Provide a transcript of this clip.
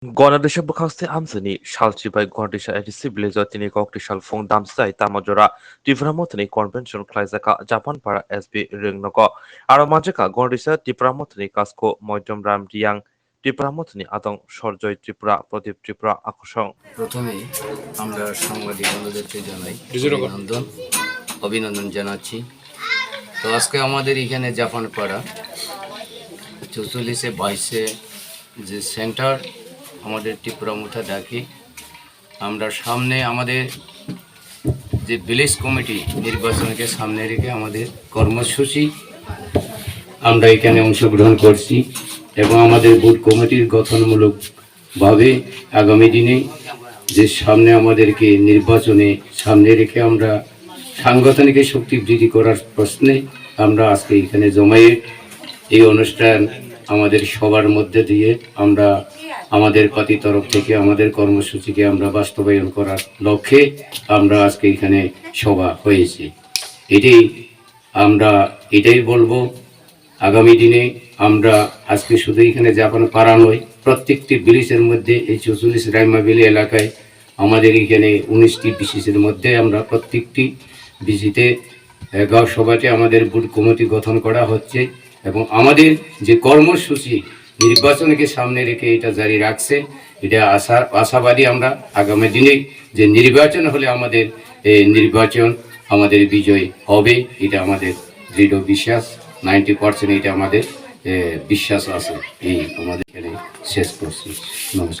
Gandatwisao bwkhakste amchani salchibai Gandatwisao ADC village tini kokti salfung damsai tamajora TIPRA Mothani convention Khwlaijakha Japan para SB ringnogo aro manjeka Gandatwisao TIPRA Mothani kasko moidom ram riang TIPRA Mothani adong sorjoy TIPRA Pradip TIPRA akosong প্রথমে আমরা সাংবাদিক বন্ধুদেরকে জানাই অভিনন্দন জানাচ্ছি। তো আজকে আমাদের এখানে জাপান পাড়া 44-22 যে সেন্টার আমাদের ত্রিপুরা মুথা ডাকি আমরা সামনে আমাদের যে ভিলেজ কমিটি নির্বাচনকে সামনে রেখে আমাদের কর্মসূচি আমরা এখানে অংশগ্রহণ করছি এবং আমাদের বুথ কমিটির গঠনমূলকভাবে আগামী দিনে যে সামনে আমাদেরকে নির্বাচনে সামনে রেখে আমরা সাংগঠনিক শক্তি বৃদ্ধি করার প্রশ্নে আমরা আজকে এখানে জমায়েত এই অনুষ্ঠান আমাদের সবার মধ্যে দিয়ে আমরা আমাদের পার্টি তরফ থেকে আমাদের কর্মসূচিকে আমরা বাস্তবায়ন করার লক্ষ্যে আমরা আজকে এখানে সভা হয়েছি। এটাই বলবো আগামী দিনে আমরা আজকে শুধু এখানে জাপান পাড়া নয় প্রত্যেকটি ভিলেজের মধ্যে এই 44 রাইমাবিলি এলাকায় আমাদের এখানে 19টি বিসিসের মধ্যে আমরা প্রত্যেকটি বিসিতে গাঁও সভাতে আমাদের বুথ কমিটি গঠন করা হচ্ছে এবং আমাদের যে কর্মসূচি নির্বাচনকে সামনে রেখে এটা জারি রাখছে এটা আশাবাদী আমরা আগামী দিনে যে নির্বাচন হলে আমাদের নির্বাচন আমাদের বিজয় হবে এটা আমাদের দৃঢ় বিশ্বাস 90% এটা আমাদের বিশ্বাস আছে। এই আমাদের শেষ করছি। নমস্কার।